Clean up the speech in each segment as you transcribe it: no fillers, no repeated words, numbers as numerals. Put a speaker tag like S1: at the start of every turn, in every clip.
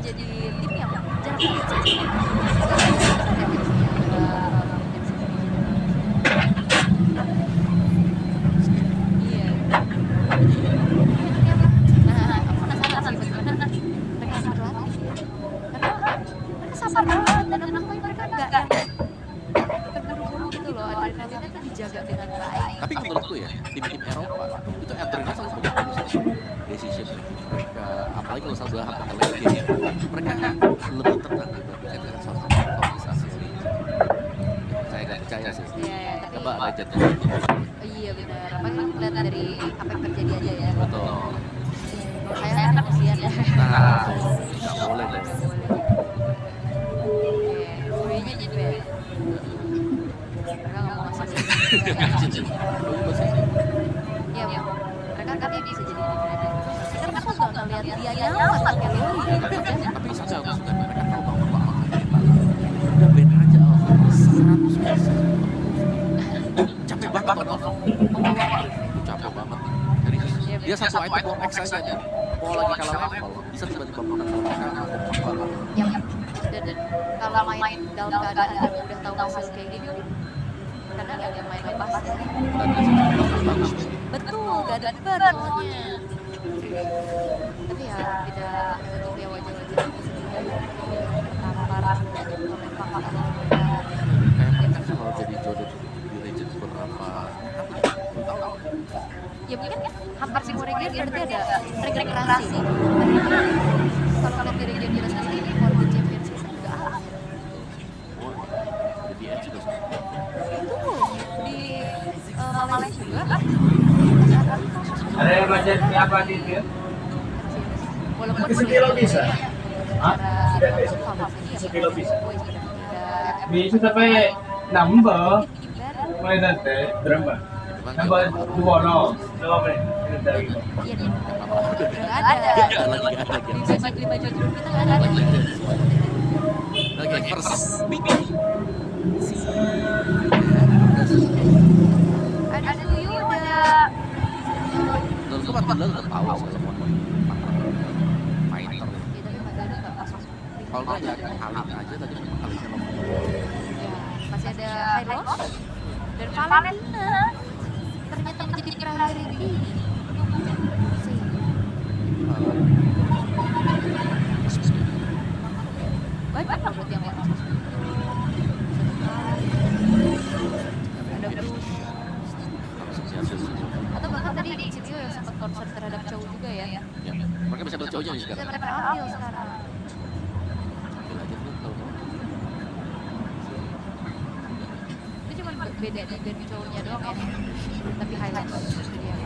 S1: jadi tim yang jarang banget sih. Sekarang udah besar ya tensinya antara Manchester City dan iya. Nah, aku penasaran sih bagaimana mereka berlatih ya. Karena mereka sabar banget dan aku suka mereka nggak yang terburu-buru gitu loh. Adrenalinnya tuh dijaga dengan baik.
S2: Tapi menurutku ya, tim-tim Eropa itu adrenalin selalu bagus-bagus. Decision making mereka, apalagi kalau sudah sampai late game, mereka lebih tenang dibandingkan dengan satu organisasi ini. Saya nggak percaya sih.
S1: Iya, ya, tapi
S2: Coba legendnya.
S1: iya benar. Apalagi lihat dari apa yang terjadi aja ya.
S2: Betul.
S1: Kalau saya kan emosian ya.
S2: Nah, nggak boleh deh.
S1: Nggak boleh. Oke, Fury-nya gitu ya. Mereka nggak mau masuk. Iya, mereka tapi bisa jadi independen. Kan aku nggak ngeliat dia nyaman pakai Loli.
S2: Tapi saja aku suka mereka tahu bahwa udah band aja Alvarez 100%. Capek banget nonton. Capek banget. Jadi dia satu item for X aja nih. Mau lagi kalah level, bisa tiba-tiba menang mereka banget.
S1: Yang dan kalau main dalam keadaan udah tahu hasil kayak gini, kadang ya main bebas ya.
S2: Dan di sini bagus.
S1: Betul, gak ada beban soalnya. Tapi ya tidak untuk ya wajah-wajah kesedihan tertampar oleh fakta.
S2: Kayak mereka kalau jadi jodoh di Legends berapa tahun?
S1: Ya mungkin hampir semua region berarti ada regenerasi. Kalau lihat dari region sendiri ini World Champion season juga ada.
S2: Jadi Edge juga
S1: Itu di Malaysia juga.
S3: Ada yang macam apa di dia?
S1: Walaupun
S3: Sekilo bisa? Hah?
S1: Sekilo bisa.
S3: Bisa sampai nambah main nanti berapa? Nambah 2-0. Dari
S1: Iya nih. Nggak ada.
S2: lagi nggak ada game.
S1: Di baju grup kita nggak ada.
S2: Oke, first big
S1: Ada tuh Yuda.
S2: menurutku Matilda udah tahu sih kalau mau fighter.
S1: Ya tapi Matilda nggak masuk.
S2: Kalau nggak ya Alin aja tadi memang Alinnya lemah.
S1: Ya, masih ada Hylos dan Valentina. Ternyata menjadi perahari ini. Banyak loh buat yang masuk. Ada Bruce. Atau bahkan tadi di Citio yang sempat konser terhadap cowok juga ya.
S2: Ya, mereka bisa bercowoknya nih
S1: Bisa
S2: sekarang.
S1: mereka ambil sekarang.
S2: Ambil aja dulu kalau mau.
S1: Itu cuma beda di band cowoknya doang ya. Tapi highlight itu dia.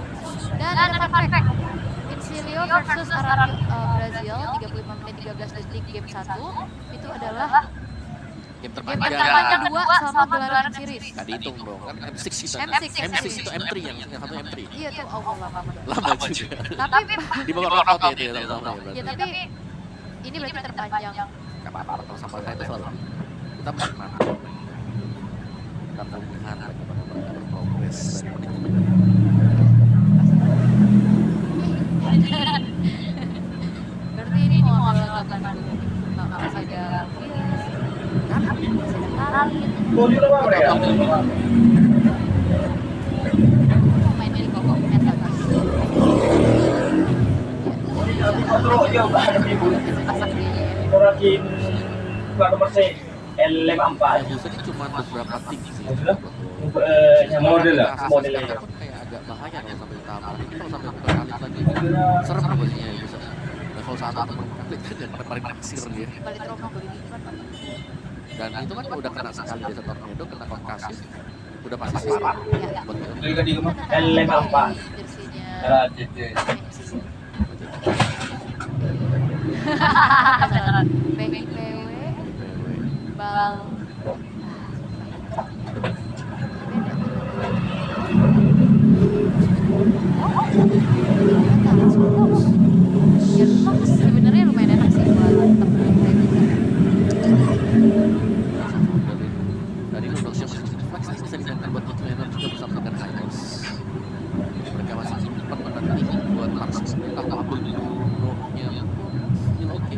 S1: Dan ada fun fact. Incilio versus Arab Brazil 35 menit 13 detik game 1 itu adalah
S2: Game
S1: game
S2: terpanjang.
S1: terpanjang kedua selama gelaran series.
S2: Gak dihitung dong, kan M6 kita.
S1: M6.
S2: M6 itu M3 yang satu M3.
S1: Iya tuh Allah lama.
S2: Lama juga.
S1: Tapi
S2: Di bawah knockout ya dia sama-sama ya
S1: ya
S2: berarti.
S1: tapi ini berarti terpanjang.
S2: Gak apa-apa kalau sama saya itu selalu. Kita pernah. Kita melihat bagaimana mereka berprogres dari menit ke menit.
S1: Berarti ini mau ambil gambar dulu. Nggak saja
S3: Boleh lah mereka.
S1: main di koko meta mas.
S3: Kontrol jauh banget ibu. Orang in nomor C L54.
S2: Biasanya cuma beberapa tim sih.
S3: Yang model lah, modelnya.
S2: Sekarang pun kayak agak bahaya kalau sampai ditambah. Ini kalau sampai berkali lagi, serem posisinya ya bisa. Level 1 atau berkali dan paling naksir dia.
S1: Balik trauma beli kan.
S2: Dan itu kan udah kena sekali desa tornado, kena konkasis, udah pasti parah.
S1: Ya.
S2: Betul.
S3: Juga di L54.
S1: Jersinya. BIPW Bang sebenarnya lumayan enak sih buat temen
S2: Dari Indonesia Flex ini bisa dimainkan buat Outlander juga bersama dengan Hylos. Mereka masih simpan menanti buat Lars. Entah apa Bruno-nya. Ini oke.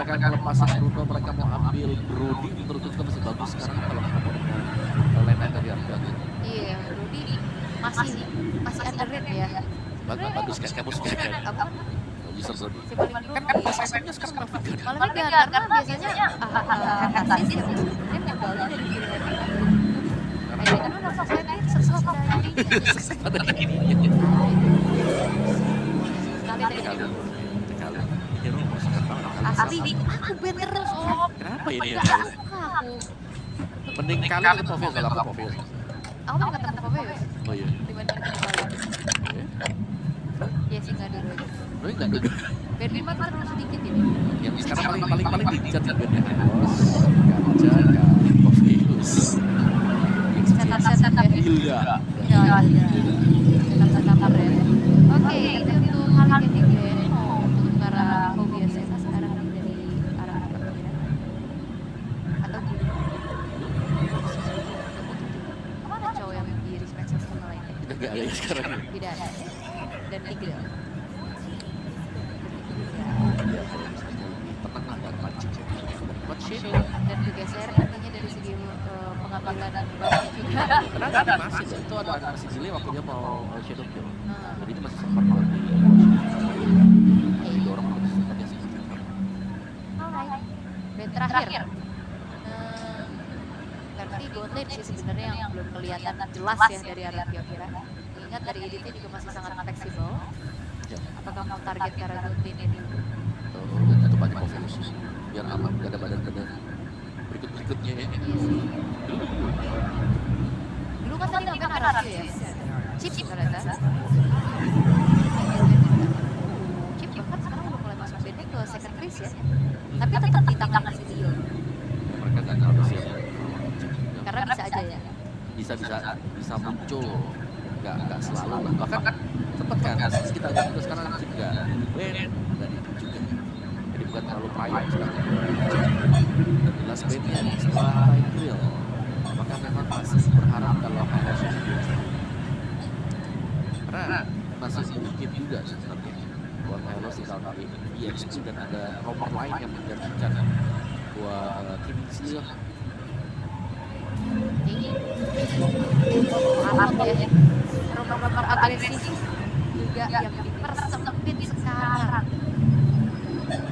S2: mereka melepasin Bruno, mereka mau ambil Brody, menurutku juga masih bagus sekarang kalau ngomongin line dari harganya.
S1: Iya, Rudy masih underrated ya.
S2: Bagus kayak kamu suka kan?
S1: Apa?
S2: User Brody.
S1: Si paling
S2: Kan
S1: Brody.
S2: persennya sekarang Raffigan.
S1: Malah kan karena biasanya asis ya dia ngebalnya dari kiri lagi. Kayak kan masa saya sesat dari
S2: Ada di kiri.
S1: sekali dari
S2: Sekali. Hero masuk ke tangan.
S1: asli aku bener sob.
S2: Kenapa ini ya?
S1: Nggak suka aku.
S2: Mending kali ketemu Povius, kalau aku Povius.
S1: Aku mau ketemu Povius
S2: Oh iya.
S1: dibanding ketemu kalian. Ya sih nggak dulu aja.
S2: Lo enggak duga.
S1: Berlima tuh terlalu sedikit ini.
S2: Yang sekarang paling diincar di bandnya Enos, Ganja, dan Povius.
S1: Setup ya.
S2: Gila.
S1: Ya, setup ya. Oke, itu untuk hal ketiga untuk arah Povius ya sekarang dari arah apa kira? Atau gini? Kemana cowok yang di respect sama lainnya?
S2: Udah gak ada ya sekarang.
S1: Tidak ada. Dan Tigreal.
S2: Tenang lah, gak mancing. What shit?
S1: Dan bergeser artinya dari segi pengambilan bahan juga.
S2: Karena ada animasi, itu ada animasi delay waktu dia mau shadow kill.
S1: Nah,
S2: Jadi itu masih sempat mau di
S1: kayak
S2: dorong terus dia sih.
S1: alright. Dan terakhir, berarti Gauntlet sih sebenarnya yang belum kelihatan jelas ya dari arah kira-kira. Ingat dari editnya juga masih sangat fleksibel.
S2: Ya,
S1: Apakah mau target ke arah Gauntlet ini?
S2: dan tutup aja Povius. Biar aman, gak ada badan-badan berikut-berikutnya ya.
S1: Iya sih. Dulu kan tadi ngambil arah ya. Chip ternyata. Chip bahkan sekarang udah mulai masuk bandnya ke second phase ya. Tapi tetap di tangan si Dio.
S2: Mereka gak terlalu siap.
S1: Karena bisa aja ya.
S2: Bisa muncul, nggak selalu lah. Bahkan sempet kan kita lihat juga sekarang Chip nggak nggak di juga. Jadi bukan terlalu prime sekarang. Dan jelas bandnya setelah Tigreal, maka memang masih berharap kalau harus karena masih sedikit juga sebenarnya buat Halo sih kalau di EXP dan ada nomor lain yang menjanjikan buat tim Seal.
S1: Ini alat ya. Nomor agresif juga yang dipersempit sekarang.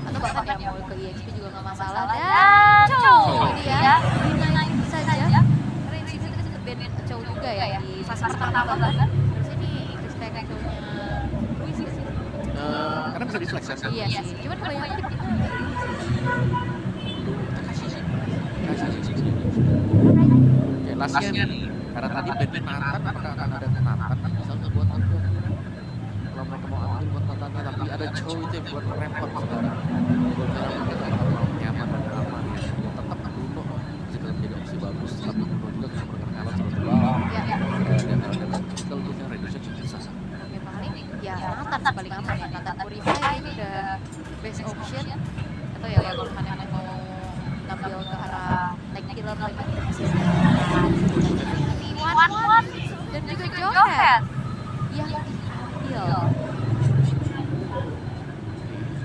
S1: Atau bahkan yang mau ke EXP juga nggak masalah. Dan ini ya, dinaik saja. Karena di sini kita sempat band Chow juga ya di fase pertama bahkan. Terus ini respect Chow-nya Luis sih.
S2: Karena bisa di-flex ya.
S1: Iya sih, cuman kebanyakan di
S2: Oke, lastnya nih, karena tadi band Nathan, apakah akan ada Nathan nih misalnya buat Nathan? Kalau mereka mau ambil buat Nathannya, tapi ada Chow itu yang buat repot sekarang. Buat mereka mau nyaman dan aman ya. Tetap Bruno masih tetap jadi opsi bagus, tapi Bruno juga bisa bergerak alat seperti bawah. Dan critical biasanya reduce cukup susah.
S1: Oke, paling ya Nathan sih paling aman ya. Nathan Purify ini udah best option. Atau ya kalau kalian mau ngambil ke arah tank killer lagi masih One dan juga Johan yang diambil.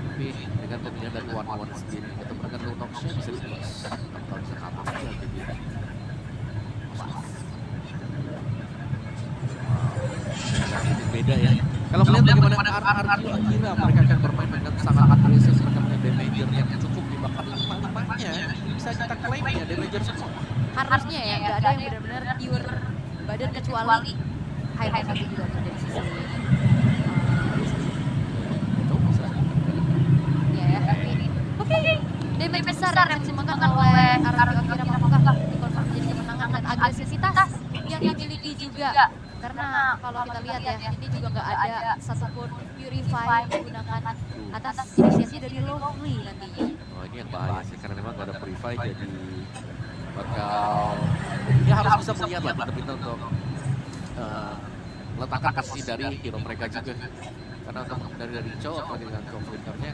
S2: Tapi dengan pemilihan dari one sendiri atau dengan Lunox-nya bisa dibahas atau bisa kabur juga jadi beda ya. Kalau melihat bagaimana Argio kira mereka akan bermain dengan sangat agresif, mereka punya damager yang cukup di bahkan lima-limanya bisa kita klaim ya damager semua.
S1: Harusnya ya nggak ada yang benar-benar pure badan kecuali high nanti juga tuh dari sisi
S2: Itu bisa.
S1: ya ya. Oke, damage besar yang dimakan oleh Argio kira apakah dikonfirmasi jadi kemenangan dan agresivitas yang dimiliki juga. Karena kalau kita lihat ya, ini juga nggak ada satupun purify yang digunakan atas inisiasi dari Lovely nantinya.
S2: Oh ini yang bahaya sih karena memang gak ada purify jadi bakal ya harus bisa melihat lah benar-benar untuk meletakkan kasih dari hero mereka juga karena untuk dari Chow apalagi dengan Flickernya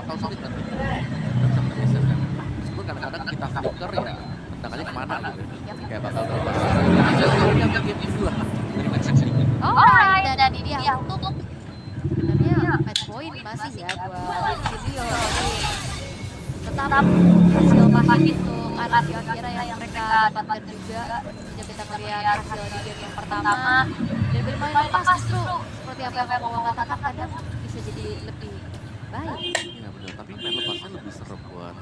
S2: bakal sulit nanti dan bisa bergeser kan meskipun kadang-kadang kita flicker ya tendangannya kemana gitu kayak bakal yang game itu lah dari match ini.
S1: Alright, dan ini dia untuk sebenarnya match point masih ya buat Silio. hasil pahit untuk Arashi Akira yang mereka dapatkan juga. Sejak kita melihat hasil di game yang pertama dan bermain lepas justru seperti apa yang kamu katakan kadang bisa jadi lebih baik.
S2: Ya benar, tapi main lepasnya lebih serem buat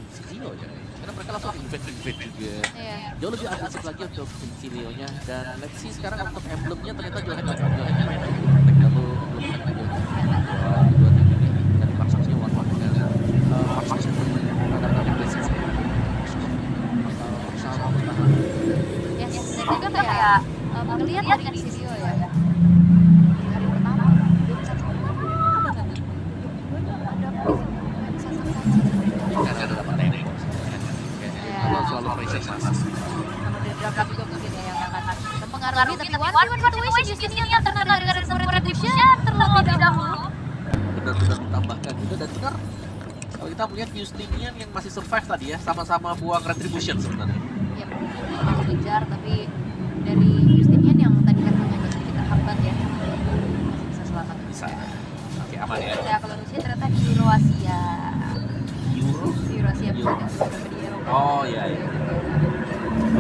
S2: Insilio ya. Karena mereka langsung invade juga.
S1: Iya.
S2: Jauh lebih agresif lagi untuk Insilio-nya. Dan let's see sekarang untuk emblemnya ternyata Johan main back double emblem aja. Dua tim ini dan dipaksakannya one dan paksa agak agresif. Bersama bertahan.
S1: Yes, dan juga kayak ngelihat dari Insilio ya. Di hari pertama belum satu banget. Ada
S2: Kan ada dapat teknik. Kalau selalu pressure mas.
S1: sama dari draft juga mungkin ya yang akan mempengaruhi, tapi one situation justru yang terkena dari Retribution terlebih dahulu.
S2: Benar-benar ditambahkan juga dan benar kalau kita melihat Justinian yang masih survive tadi ya sama-sama buang Retribution sebenarnya.
S1: Ya masih kejar, tapi dari Justinian yang tadi kan hanya sedikit terhambat ya masih bisa selamat.
S2: Bisa. Oke aman ya.
S1: Ya kalau Rusia ternyata di Eurasia.
S2: Euro.
S1: Di Eurasia
S2: Euro.
S1: bukan di Eropa.
S2: Oh iya iya.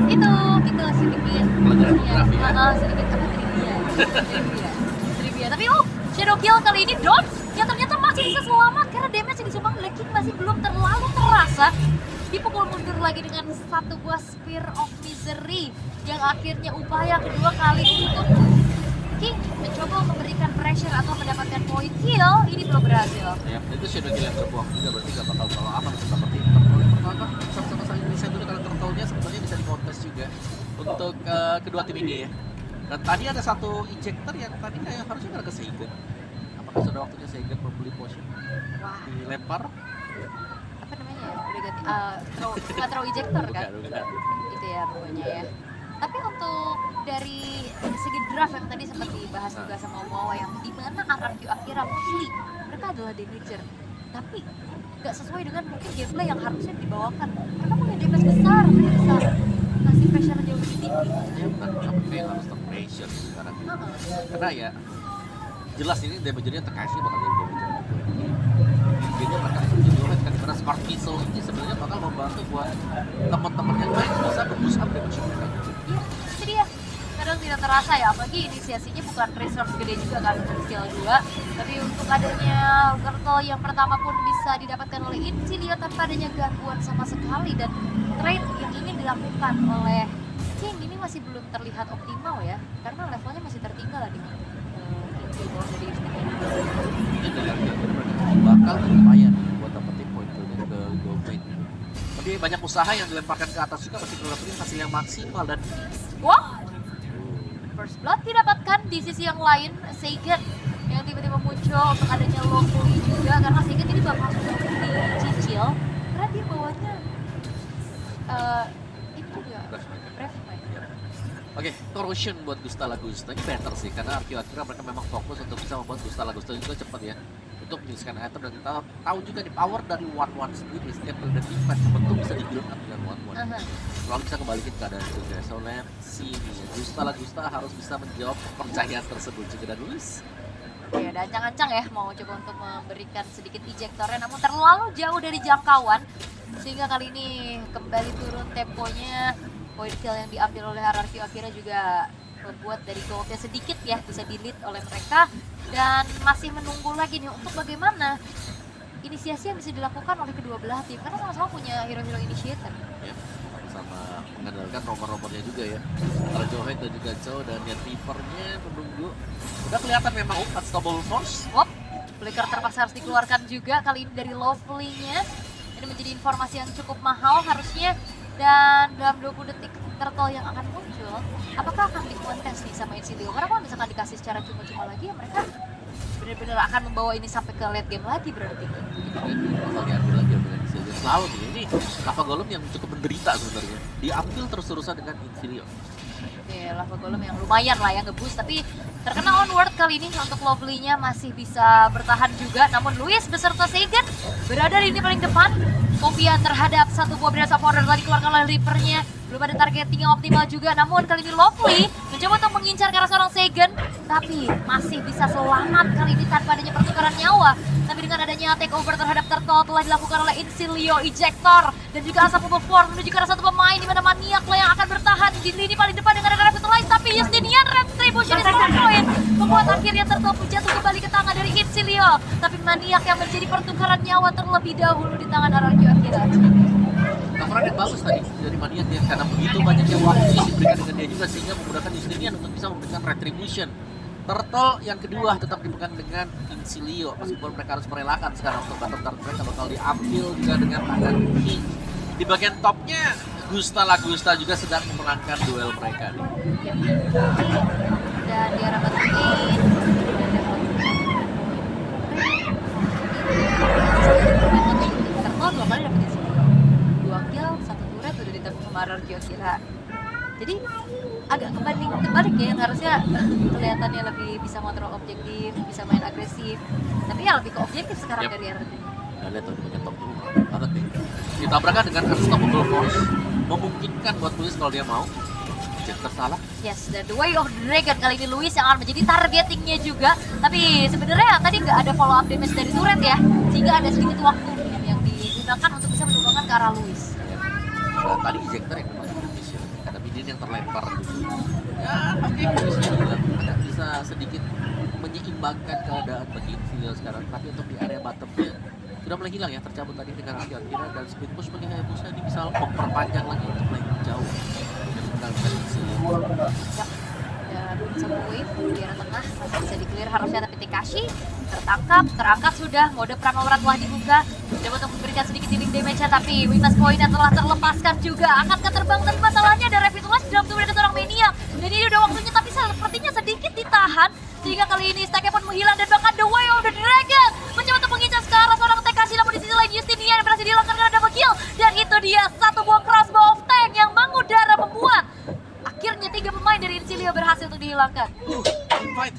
S1: Itu sedikit
S2: Pelajaran geografi ya.
S1: sedikit apa trivia. Tapi Shadow Kill kali ini Don yang ternyata masih bisa selamat karena damage yang disumbang oleh King masih belum terlalu terasa. Dipukul mundur lagi dengan satu buah Spear of Misery yang akhirnya upaya kedua kali untuk King mencoba memberikan pressure atau mendapatkan point kill, ini belum berhasil.
S2: Ya, itu Shadow Kill yang terbuang juga berarti gak bakal terlalu aman seperti Turtle yang pertama sama-sama saling bisa dulu karena Turtle-nya sebenarnya bisa di-contest juga untuk kedua tim ini ya. Dan tadi ada satu ejector yang tadi kayak harusnya nggak ke Seigen. Apakah sudah waktunya Seigen membeli potion?
S1: Wah,
S2: Dilempar?
S1: apa namanya ya? Udah ganti throw ejector kan?
S2: Bukan.
S1: Itu ya pokoknya ya. Tapi untuk dari segi draft yang tadi sempat dibahas juga sama Omawa yang dimana RRQ Akira mostly mereka adalah damager, tapi nggak sesuai dengan mungkin gameplay yang harusnya dibawakan. Mereka punya damage besar, mereka bisa ngasih pressure jauh lebih tinggi.
S2: Ya bukan sampai harus terpressure sekarang. Karena ya jelas ini damagernya Takashi bakal jadi damager. Jadi mereka juga kan karena Smart Missile ini sebenarnya bakal membantu buat teman-teman yang lain bisa nge-boost up damage mereka.
S1: Iya, itu dia. Kadang tidak terasa ya, apalagi inisiasinya bukan resource gede juga kan untuk skill 2. Tapi untuk adanya Turtle yang pertama pun bisa didapatkan oleh Insilio tanpa adanya gangguan sama sekali. Dan trade yang ingin dilakukan oleh King ini masih belum terlihat optimal ya, karena levelnya masih tertinggal di King di bawah dari Insilio.
S2: Ini dengan mereka bakal lumayan buat dapetin poin ke gold plate. Tapi banyak usaha yang dilemparkan ke atas juga masih belum dapetin hasil yang maksimal dan
S1: Wah, First Blood didapatkan di sisi yang lain, Seigen yang tiba-tiba muncul untuk adanya Lowfully juga, karena Seigen ini bakal dicicil karena dia bawanya ini juga Breath Mind.
S2: Oke, corrosion buat Gusta Lagusta ini better sih karena akhir-akhirnya mereka memang fokus untuk bisa membuat Gusta Lagusta juga cepat ya untuk menyelesaikan item dan kita tahu juga di power dari one sendiri setiap kali dan defense bentuk bisa di build up dengan one. Selalu bisa kembalikan keadaan juga. So let's see Gusta Lagusta harus bisa menjawab kepercayaan tersebut juga dan lulus.
S1: Ya, dan ancang-ancang ya mau coba untuk memberikan sedikit ejectornya namun terlalu jauh dari jangkauan sehingga kali ini kembali turun temponya. Point kill yang diambil oleh RRQ akhirnya juga membuat dari goldnya sedikit ya bisa di-lead oleh mereka dan masih menunggu lagi nih untuk bagaimana inisiasi yang bisa dilakukan oleh kedua belah tim karena sama-sama punya hero-hero initiator.
S2: Ya, sama mengandalkan nomor-nomornya juga ya. Antara Johan dan juga Chow dan Net Reaper-nya menunggu. Udah kelihatan memang unstoppable force.
S1: Wop, flicker terpaksa harus dikeluarkan juga kali ini dari Lovely-nya. Ini menjadi informasi yang cukup mahal harusnya. Dan dalam 20 detik Turtle yang akan muncul, apakah akan dikontes nih sama Insilio? Karena kalau misalkan dikasih secara cuma-cuma lagi ya mereka benar-benar akan membawa ini sampai ke late game lagi berarti.
S2: Bakal diambil lagi oleh Insilio. Selalu nih, ini Lava Golem yang cukup menderita sebenarnya. Diambil terus-terusan dengan Insilio.
S1: Oke, Lava Golem yang lumayan lah ya nge-boost, tapi terkena onward kali ini untuk Lovely-nya masih bisa bertahan juga. Namun Luis beserta Seigen berada di lini paling depan. Kompian terhadap satu buah Blades of Order telah dikeluarkan oleh Reaper-nya. Belum ada targeting yang optimal juga, namun kali ini Lovely mencoba untuk mengincar ke arah seorang Seigen. Tapi masih bisa selamat kali ini tanpa adanya pertukaran nyawa. Tapi dengan adanya takeover terhadap Turtle telah dilakukan oleh Insilio, Ejector, dan juga Asap Bubble Force menuju ke arah satu pemain di mana Maniak lah yang akan bertahan di lini paling depan dengan ada Revitalize. Tapi Justinian Retribution is on point, membuat akhirnya Turtle pun jatuh kembali ke tangan dari Insilio. Tapi Maniak yang menjadi pertukaran nyawa terlebih dahulu di tangan RRQ Akira.
S2: Coveran yang bagus tadi dari Maniak ya, karena begitu banyaknya waktu yang diberikan dengan dia juga sehingga memudahkan Justinian untuk bisa memberikan retribution. Turtle yang kedua tetap dipegang dengan Insilio meskipun mereka harus merelakan sekarang untuk battle turret mereka bakal diambil juga dengan tangan kiri. Di bagian topnya Gusta Lagusta juga sedang memenangkan duel mereka nih.
S1: Dan di arah bottom lane Turtle 2 kali dapetin sini, 2 kill, 1 turret udah ditangkap sama RRQ Akira. Jadi agak kebalik ya, yang harusnya kelihatannya lebih bisa kontrol objektif, bisa main agresif, tapi ya lebih ke objektif sekarang dari RRQ.
S2: Nah, lihat tuh di bagian top dulu banget nih. Ditabrakan dengan Unstoppable Force, memungkinkan buat Luis kalau dia mau. Jadi tersalah.
S1: Yes, dan The Way of the Dragon kali ini Luis yang akan menjadi targetingnya juga. Tapi sebenarnya tadi nggak ada follow up damage dari turret ya, sehingga ada sedikit waktu yang digunakan untuk bisa menumbangkan ke arah Luis.
S2: Nah, tadi ejector yang memang Luis ya, ada minion yang terlempar gitu. Ya, oke, Luis juga agak bisa sedikit menyeimbangkan keadaan bagi Insilio sekarang. Tapi untuk di area bottomnya sudah mulai hilang ya, tercabut tadi dengan Akira dan speed push bagi Hayabusa ini bisa memperpanjang lagi untuk lebih jauh.
S1: Yap. Dan satu wave di arah tengah masih bisa di-clear harusnya, tapi Tekashi terangkat sudah, mode Pramawara telah dibuka, coba untuk memberikan sedikit healing damage-nya, tapi weakness point-nya telah terlepaskan juga, akankah terbang, tapi masalahnya ada Revitalize dalam tubuh dari seorang Maniac, dan ini udah waktunya tapi sepertinya sedikit ditahan, sehingga kali ini stack-nya pun menghilang, dan bahkan The Way of the Dragon mencoba untuk mengincar ke arah seorang Tekashi, namun di sisi lain Justinian yang berhasil dihilangkan karena double kill, dan itu dia satu buah crossbow of tank yang mengudara membuat akhirnya 3 pemain dari Insilio berhasil untuk dihilangkan.
S2: Fight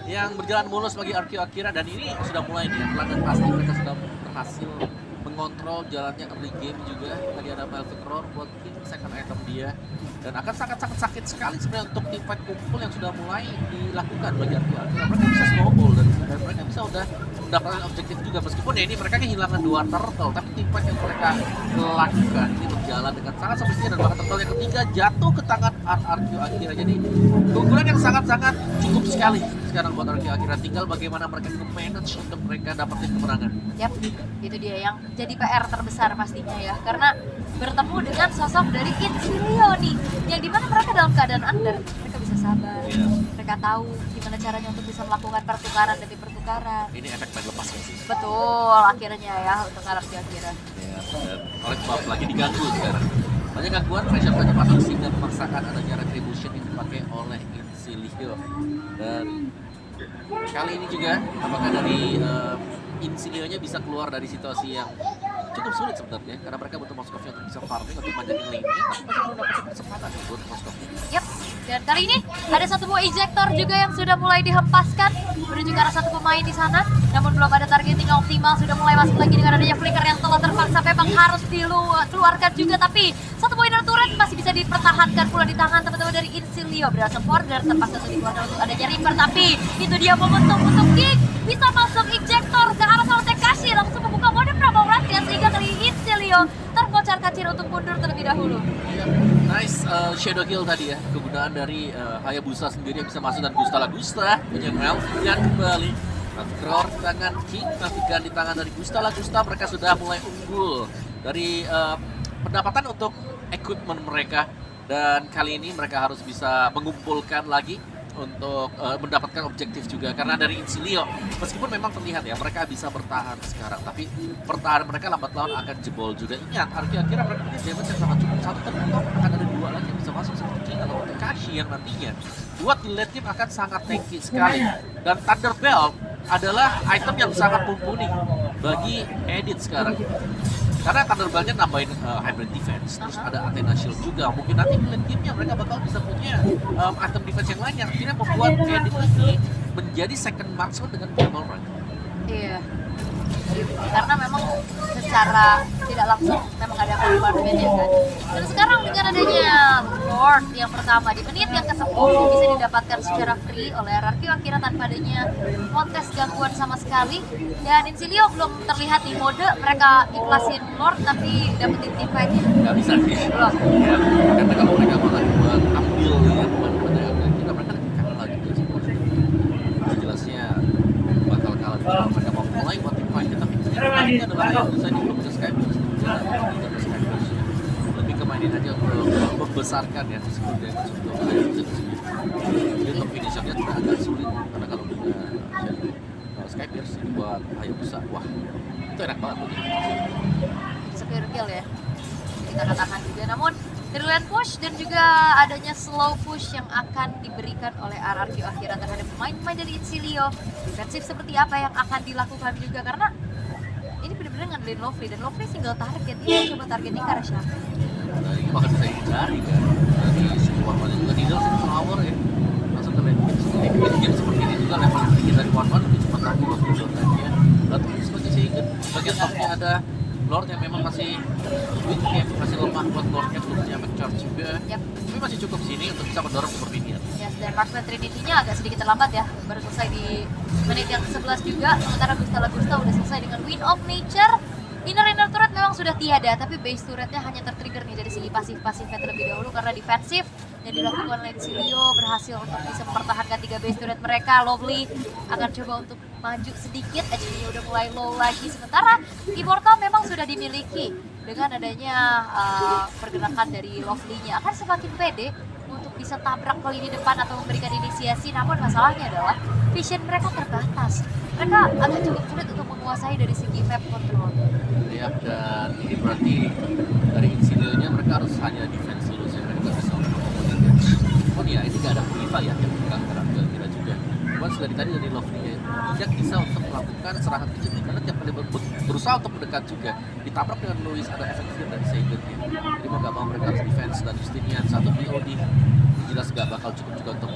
S2: yang berjalan mulus bagi RQ Akira, dan ini sudah mulai nih ya, pelan dan pasti mereka sudah berhasil mengontrol jalannya early game juga. Tadi ada Melvin Roar buat second item dia, dan akan sangat-sangat sakit sekali sebenarnya untuk tim fight kumpul yang sudah mulai dilakukan bagi RQ Akira. Mereka bisa snowball dan mereka bisa udah mendapatkan objektif juga, meskipun ya ini mereka kehilangan 2 turtle, tapi tim fight yang mereka lakukan ini berjalan dengan sangat semestinya, dan bahkan turtle yang ketiga jatuh ke tangan RRQ Akira. Jadi keunggulan yang sangat-sangat cukup sekali sekarang buat RRQ Akira, tinggal bagaimana mereka manage untuk mereka dapetin kemenangan.
S1: Yap, itu dia yang jadi PR terbesar pastinya ya, karena bertemu dengan sosok dari Insilio nih, yang dimana mereka dalam keadaan under, mereka bisa sabar, mereka tahu gimana caranya untuk bisa melakukan pertukaran demi pertukaran.
S2: Ini efek main lepas ya sih.
S1: Betul, akhirnya ya untuk RRQ Akira.
S2: Ya, dan oleh sebab lagi diganggu sekarang. Banyak gangguan, pressure banyak pasang sehingga memaksakan adanya retribution yang dipakai oleh Insilio. Dan kali ini juga apakah dari Insilio-nya bisa keluar dari situasi yang cukup sulit sebenarnya, karena mereka butuh Moskovnya untuk bisa farming untuk manjangin lane-nya, tapi masih belum dapat kesempatan buat Moskovnya.
S1: Yap, dan kali ini ada satu buah ejector juga yang sudah mulai dihempaskan menuju ke arah satu pemain di sana, namun belum ada targeting yang optimal, sudah mulai masuk lagi dengan adanya flicker yang telah terpaksa memang harus dikeluarkan juga, tapi satu pointer turret masih bisa dipertahankan pula di tangan teman-teman dari Insilio. Berhasil border terpaksa untuk dikeluarkan untuk adanya Reaper, tapi itu dia momentum untuk kick, bisa masuk ejector ke arah seorang Tekashi, langsung membuka mode Pramawara sehingga kali ini Insilio terkocar kacir untuk mundur terlebih dahulu.
S2: Nice shadow kill tadi ya, kegunaan dari Hayabusa sendiri yang bisa masuk, dan Gusta Lagusta punya Melvian kembali. Melvian di tangan King, Melvian di tangan dari Gusta Lagusta, mereka sudah mulai unggul dari pendapatan untuk equipment mereka, dan kali ini mereka harus bisa mengumpulkan lagi untuk mendapatkan objektif juga, karena dari Insilio meskipun memang terlihat ya mereka bisa bertahan sekarang, tapi pertahanan mereka lambat laun akan jebol juga. Ingat, kira-kira mereka punya damage yang sangat cukup, satu tertutup akan ada 2 lagi yang bisa masuk seperti King atau Tekashi yang nantinya buat di late game akan sangat tanky sekali. Dan Thunder Belt adalah item yang sangat mumpuni bagi Edit sekarang, karena Thunderbelt-nya nambahin hybrid defense, terus ada Athena Shield juga. Mungkin nanti di late game-nya mereka bakal bisa punya item defense yang lain yang akhirnya membuat Edit ini menjadi second marksman dengan Camel Run.
S1: Iya, karena memang secara tidak langsung memang ada bombardment kan. Dan sekarang dengan adanya Lord yang pertama di menit yang ke-10 bisa didapatkan secara free oleh RRQ Akira tanpa adanya kontes gangguan sama sekali. Dan Insilio belum terlihat di mode mereka ikhlasin Lord tapi dapetin team fight.
S2: Nggak bisa sih.
S1: Belum.
S2: Ya, karena kalau mereka mau lagi buat ambil ya buat kita mereka lagi kalah lagi terus. Jelasnya bakal kalah kalau mereka mau mulai buat tim fight tapi ini adalah yang bisa di belum bisa Skybers. Lebih ke mainin aja untuk membesarkan ya seperti yang masuk ke jadi untuk finishernya juga agak sulit karena kalau udah Skybers ini buat Hayabusa wah itu enak banget buat ini.
S1: Spear kill ya kita katakan juga, namun dari lane push dan juga adanya slow push yang akan diberikan oleh RRQ Akira terhadap pemain-pemain dari Insilio, defensif seperti apa yang akan dilakukan juga karena ini benar-benar ngandelin Lovely dan Lovely single target, ini coba targetnya ke arah siapa?
S2: Nah ini bahkan bisa dicari kan dari sebuah mana juga Needle sih flower ya langsung ke lane game seperti ini juga level kita di one lebih cepat lagi waktu itu ya lalu sebagai Seigen bagian topnya ada Lord yang memang masih weak game, masih lemah buat Lordnya belum punya make charge juga tapi masih cukup sini untuk bisa mendorong Super Minion.
S1: Yes, dan Marksman Trinity-nya agak sedikit terlambat ya, baru selesai di menit yang ke-11 juga, sementara Gusta udah selesai dengan Wind of Nature. Inner turret memang sudah tiada, tapi base turretnya hanya tertrigger nih dari segi pasif-pasifnya terlebih dahulu karena defensif yang dilakukan oleh Insilio berhasil untuk bisa mempertahankan 3 base turret mereka. Lovely akan coba untuk maju sedikit, HP-nya udah mulai low lagi, sementara Immortal memang sudah dimiliki. Dengan adanya pergerakan dari Lovely-nya akan semakin pede untuk bisa tabrak ke lini depan atau memberikan inisiasi, namun masalahnya adalah vision mereka terbatas. Mereka agak cukup sulit untuk menguasai dari segi map control.
S2: Ya, dan ini berarti dari Insilio-nya mereka harus hanya defense dulu sih, mereka nggak bisa untuk oh ya, ini nggak ada Priva ya yang pegang kira juga. Cuman dari tadi dari Lovely-nya tidak bisa untuk melakukan serangan kejut karena tiap kali berusaha untuk mendekat juga ditabrak dengan Louis ada efek fear dari Seigen ya. Jadi mau nggak mau mereka harus defense dan Justinian satu BOD jelas nggak bakal cukup juga untuk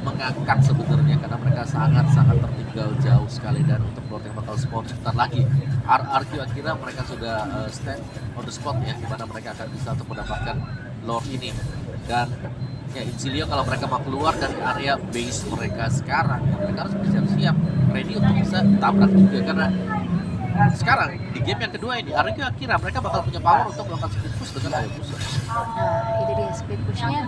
S2: mengangkat sebenarnya karena mereka sangat tertinggal jauh sekali dan untuk Lord yang bakal spawn sebentar lagi RRQ Akira mereka sudah stand on the spot ya dimana mereka akan bisa untuk mendapatkan Lord ini dan ya Insilio kalau mereka mau keluar dari area base mereka sekarang ya, mereka harus bersiap-siap ready untuk bisa tabrak juga karena sekarang di game yang kedua ini RRQ Akira mereka bakal punya power untuk melakukan split push dengan Hayabusa.
S1: Nah itu dia split pushnya yang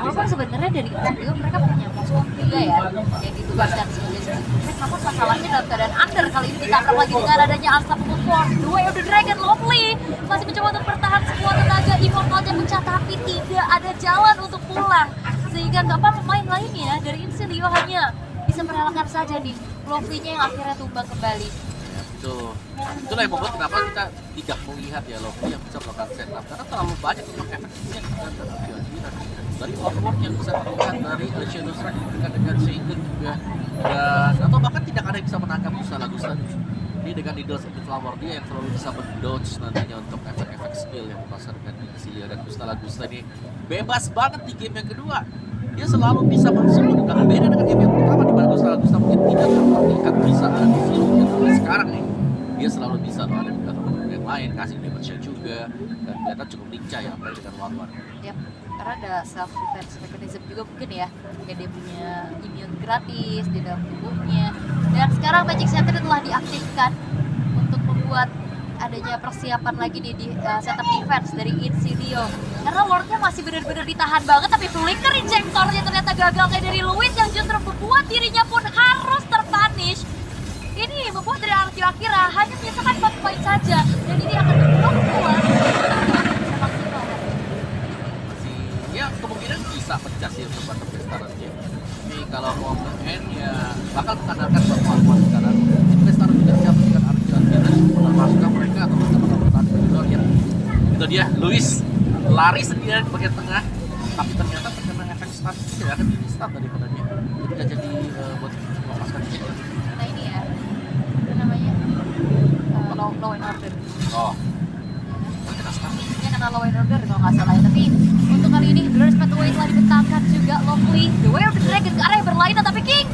S1: walaupun sebenarnya dari Insilio mereka punya musuh juga ya yang ditugaskan sebagai split push, namun masalahnya dalam keadaan under kali ini ditabrak lagi dengan adanya Unstoppable Force. The Way of the Dragon Lovely masih mencoba untuk bertahan sekuat tenaga, Immortalnya pecah tapi tidak ada jalan untuk pulang sehingga apa pemain lainnya dari Insilio hanya bisa merelakan saja nih Lovely-nya yang akhirnya tumbang kembali.
S2: Itulah yang membuat kenapa kita tidak melihat ya Lovely yang bisa melakukan setup karena terlalu banyak memang efeknya dari overworld yang bisa terlihat dari Shadow Strike yang dengan Seigen juga dan atau bahkan tidak ada yang bisa menangkap Gusta ini dengan Needles in the Flower dia yang selalu bisa mendodge nantinya untuk efek-efek skill yang memasarkan Insilio dan Gusta ini bebas banget di game yang kedua dia selalu bisa masuk dan beda dengan game yang pertama di mana Gusta mungkin tidak terlihat bisa ada di film tapi sekarang nih dia selalu bisa loh ada di belakang yang lain kasih damage shot juga dan kelihatan cukup lincah ya apalagi dengan lawan.
S1: Yap, karena ada self defense mechanism juga mungkin ya kayak dia punya immune gratis di dalam tubuhnya dan sekarang Magic Center telah diaktifkan untuk membuat adanya persiapan lagi nih di setup defense dari Insilio karena Lordnya masih benar-benar ditahan banget tapi flicker injektornya ternyata gagal kayak dari Louis yang justru membuat dirinya pun harus terpunish. Ini membuat dari RRQ Akira hanya menyisakan 4 poin saja dan ini akan berpeluang keluar
S2: masih ya kemungkinan bisa pecah sih untuk bottom Bestaran game tapi kalau mau end ya bakal mengandalkan kemampuan sekarang Bestaran juga siap dengan RRQ Akira memasukkan mereka atau mereka bakal bertahan di ya itu dia Louis lari sendirian di bagian tengah tapi ternyata terkena efek stun tidak akan di stun daripada dia jadi nggak jadi buat melepaskan dia.
S1: Nah ini ya namanya law and order.
S2: Oh kena stun
S1: Ini kena law and order kalau nggak salah ya. Tapi untuk kali ini Blur's Pathway telah dibentangkan juga Lovely The Way of the Dragon ke arah yang berlainan tapi King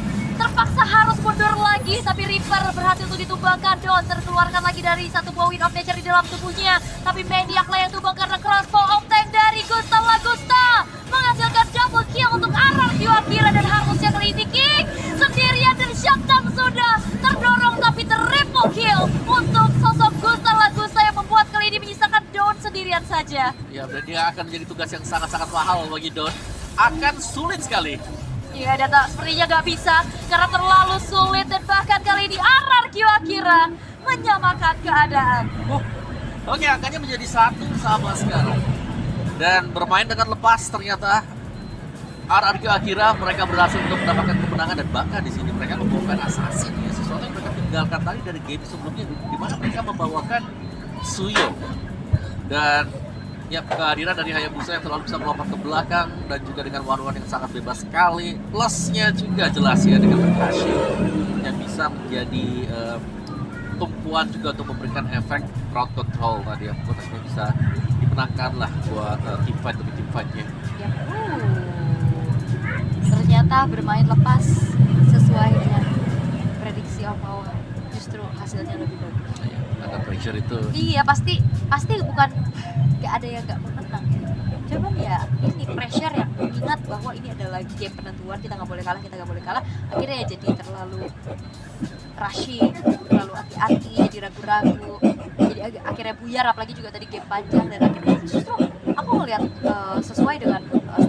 S4: terpaksa harus mundur lagi, tapi Reaper berhasil untuk ditumbangkan. Dawn terkeluarkan lagi dari satu buah Wind of Nature di dalam tubuhnya, tapi Mediac lah yang tumbang karena crossbow of tank dari Gusta Lagusta menghasilkan double kill untuk Ararki Akira, dan harusnya kali ini King sendirian dan Shutdown sudah terdorong tapi triple kill untuk sosok Gusta Lagusta yang membuat kali ini menyisakan Dawn sendirian saja.
S2: Ya, dan dia akan menjadi tugas yang sangat-sangat mahal bagi Dawn. Akan sulit sekali.
S4: Ya, data sepertinya nggak bisa karena terlalu sulit, dan bahkan kali ini Ararki Akira menyamakan keadaan.
S2: Oke, angkanya menjadi 1-1 sekarang. Dan bermain dengan lepas ternyata RRQ Akira mereka berhasil untuk mendapatkan kemenangan, dan bahkan di sini mereka membawakan assassin ya, sesuatu yang mereka tinggalkan tadi dari game sebelumnya di mana mereka membawakan Suyo. Dan ya, kehadiran dari Hayabusa yang selalu bisa melompat ke belakang dan juga dengan one-one yang sangat bebas sekali. Plusnya juga jelas ya dengan Takashi yang bisa menjadi tumpuan juga untuk memberikan efek crowd control tadi yang potensinya bisa dimenangkan lah buat team fight demi team fightnya.
S4: Ya, ternyata bermain lepas sesuai dengan prediksi Om Awa, justru hasilnya lebih bagus.
S2: Ya, ada pressure itu.
S4: Iya, pasti bukan gak ada yang gak menang ya. Cuman ya ini pressure yang mengingat bahwa ini adalah game penentuan, kita nggak boleh kalah, akhirnya ya jadi terlalu rushing, terlalu hati-hati, jadi ragu-ragu, jadi akhirnya buyar, apalagi juga tadi game panjang, dan akhirnya justru aku ngelihat sesuai dengan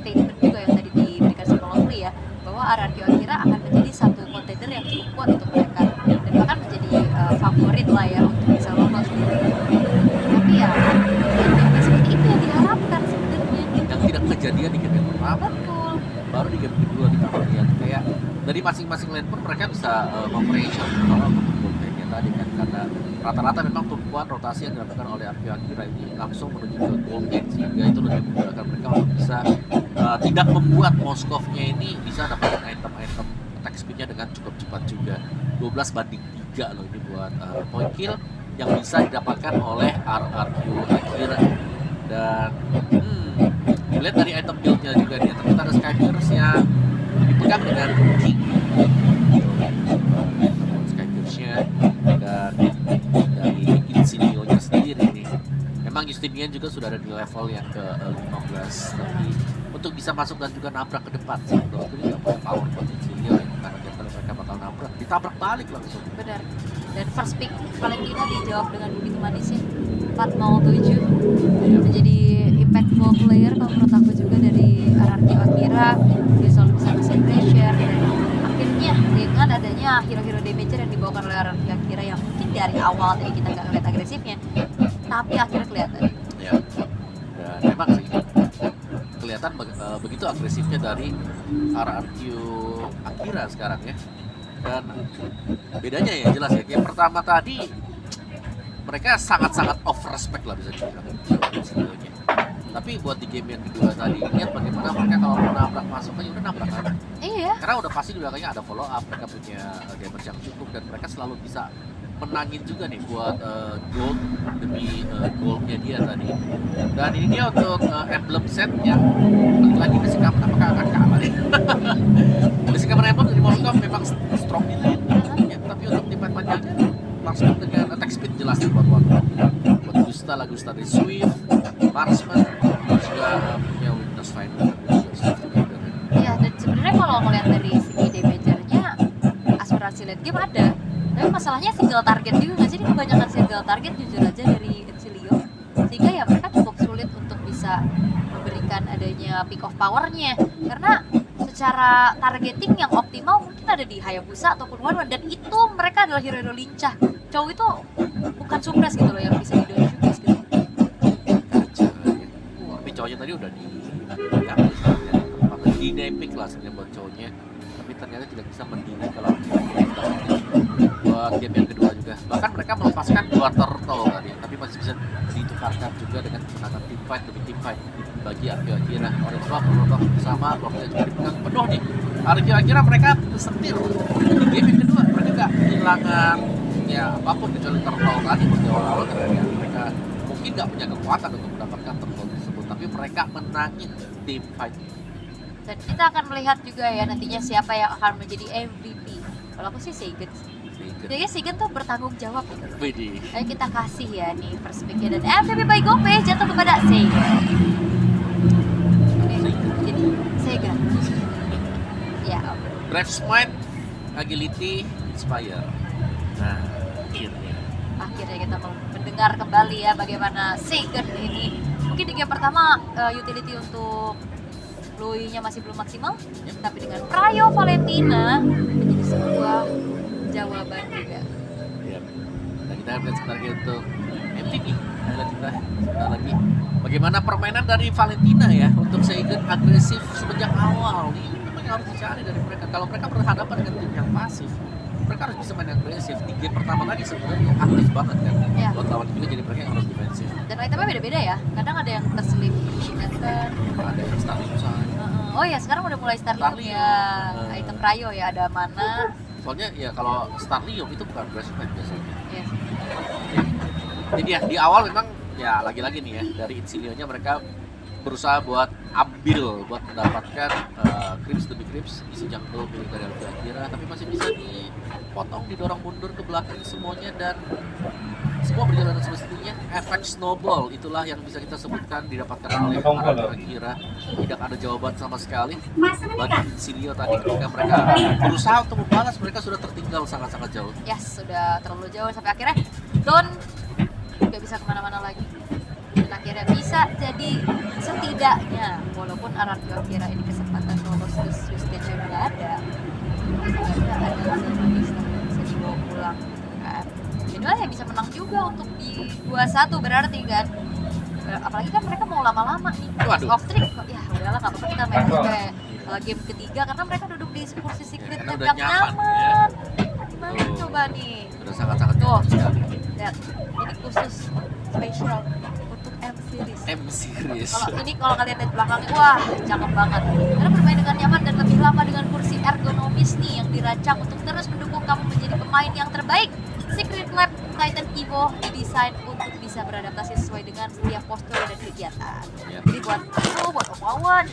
S4: statement juga yang tadi diberikan sama Lovely ya, bahwa RRQ Akira akan menjadi satu contender yang cukup kuat untuk mereka, dan bahkan menjadi favorit lah ya untuk bisa lolos. Tapi ya game seperti itu yang diharapkan sebenarnya.
S2: Yang tidak kejadian di game yang pertama.
S4: Betul.
S2: Baru di game kedua kita melihat kayak dari masing-masing lane pun mereka bisa mempressure kalau goalnya tadi kan, karena rata-rata memang tumpuan rotasi yang dilakukan oleh RRQ Akira ini langsung menuju ke goal gate, sehingga itu lebih memudahkan mereka untuk bisa tidak membuat Moskovnya ini bisa dapetin item-item attack speed-nya dengan cukup cepat juga. 12-3 loh ini buat point kill yang bisa didapatkan oleh RRQ Akira. Dan lihat dari item build-nya juga dia ternyata ada Skypierce yang dipegang dengan King. Skypierce-nya dan dari Insignio-nya sendiri nih. Memang Justinian juga sudah ada di level yang ke-15, tapi untuk bisa masuk dan juga nabrak ke depan menurut itu nggak punya power buat Insignio ya, karena dia kalau mereka bakal nabrak, ditabrak balik langsung.
S4: Benar. Dan first pick Valentina dijawab dengan begitu manisnya 407, menjadi impactful player kalau menurut aku juga dari RRQ Akira. Dia selalu bisa ngasih pressure, dan akhirnya dengan adanya hero-hero damager yang dibawakan oleh RRQ Akira yang mungkin dari awal tadi kita nggak ngeliat agresifnya, tapi akhirnya kelihatan.
S2: Ya, dan memang sih kelihatan begitu agresifnya dari RRQ Akira sekarang ya. Dan bedanya ya jelas ya, game pertama tadi mereka sangat-sangat off respect lah bisa dibilang. Tapi buat di game yang kedua tadi, lihat bagaimana mereka kalau mau nabrak masuk aja udah nabrak aja.
S4: Iya.
S2: Karena udah pasti di belakangnya ada follow up, mereka punya damage yang cukup, dan mereka selalu bisa menangin juga nih buat gold demi goldnya dia tadi. Dan ini dia untuk emblem set yang balik lagi ke Singapura, apakah akan kalah nih? Di Singapura emblem dari Moskov memang strong di lane ya, tapi untuk tim panjangnya langsung dengan attack speed jelas buat Gusta dari Swift, Marksman, juga punya Windows Finder
S4: Iya, dan sebenarnya kalau ngeliat dari segi damagernya asuransi late game ada, tapi masalahnya single target juga nggak sih? Ini kebanyakan single target jujur aja dari Ensilio, sehingga ya mereka cukup sulit untuk bisa memberikan adanya peak of powernya, karena secara targeting yang optimal mungkin ada di Hayabusa ataupun One-One, dan itu mereka adalah hero-hero lincah. Cowok itu bukan suppress gitu loh yang bisa di-dodge juga gitu.
S2: Tapi cowoknya tadi udah di epic lah sebenarnya buat cowoknya, tapi ternyata tidak bisa mendingan kalau buat game yang kedua juga. Bahkan mereka melepaskan 2 turtle tadi, tapi masih bisa ditukarkan juga dengan kemenangan team fight demi team fight bagi RRQ Akira. Oleh sebab beberapa bersama bloknya juga dipegang penuh nih. RRQ Akira mereka setir di game yang kedua, mereka juga kehilangan ya apapun kecuali turtle tadi di awal-awal, karena mereka mungkin nggak punya kekuatan untuk mendapatkan turtle tersebut, tapi mereka menangin team fight.
S4: Dan kita akan melihat juga ya nantinya siapa yang akan menjadi MVP. Kalau aku sih Seigen. Jadi Seigen tuh bertanggung jawab gitu.
S2: Widih.
S4: Ayo kita kasih ya nih first pick-nya, dan MVP by Gopay jatuh kepada Seigen. Oke, jadi Seigen. Ya, oke.
S2: Drive Smite, Agility, Inspire. Nah,
S4: Akhirnya kita mendengar kembali ya bagaimana Seigen ini. Mungkin di game pertama utility untuk Lui-nya masih belum maksimal, tapi dengan Prayo Valentina menjadi sebuah jawaban juga.
S2: ya. Dan kita lihat sebentar lagi untuk MTP. Highlight kita sebentar lagi. Bagaimana permainan dari Valentina ya untuk Seigen agresif semenjak awal. Ini memang yang harus dicari dari mereka. Kalau mereka berhadapan dengan tim yang pasif, mereka harus bisa main agresif. Di game pertama tadi sebenarnya aktif banget kan.
S4: Ya.
S2: Buat lawan juga jadi mereka yang harus defensif.
S4: Dan itemnya beda-beda ya. Kadang ada yang terselip Shinetkan.
S2: Ada yang starting misalnya.
S4: Oh ya, sekarang udah mulai Starlium
S2: Starlium.
S4: ya. Item Prayo ya, ada mana.
S2: Soalnya ya kalau Starlium itu bukan agresif biasanya.
S4: Yes.
S2: Jadi ya di awal memang ya lagi-lagi nih ya dari Insilio-nya mereka berusaha buat ambil buat mendapatkan creeps demi creeps isi jungle milik dari Akira, tapi masih bisa dipotong, didorong mundur ke belakang semuanya dan semua berjalan semestinya. Efek snowball itulah yang bisa kita sebutkan didapatkan oleh Akira. Tidak ada jawaban sama sekali bagi Insilio tadi ketika mereka berusaha untuk membalas, mereka sudah tertinggal sangat-sangat jauh.
S4: Yes, sudah terlalu jauh sampai akhirnya Don nggak bisa kemana-mana lagi. Dan akhirnya bisa jadi setidaknya walaupun Ararjo Akira ini kesempatan lolos ke Swiss stage udah nggak ada, setidaknya ada bisa dibawa pulang gitu kan. Minimal ya bisa menang juga untuk di 2-1 berarti kan. Apalagi kan mereka mau lama-lama nih.
S2: Waduh.
S4: Off trick, ya udahlah nggak apa-apa kita main sampai game ketiga karena mereka duduk di kursi secret
S2: karena
S4: yang
S2: udah nyaman,
S4: nyaman. Gimana
S2: Tuh.
S4: coba nih?
S2: Sudah sangat-sangat
S4: Tuh.
S2: nyaman sekali.
S4: Lihat, ini khusus spesial untuk M series.
S2: M series.
S4: Kalau kalian lihat belakangnya, wah cakep banget. Karena bermain dengan nyaman dan lebih lama dengan kursi ergonomis nih yang dirancang untuk terus mendukung kamu menjadi pemain yang terbaik. Secret Lab Titan Evo didesain untuk bisa beradaptasi sesuai dengan setiap postur dan kegiatan.
S2: Ya.
S4: Jadi buat aku, buat Opawan,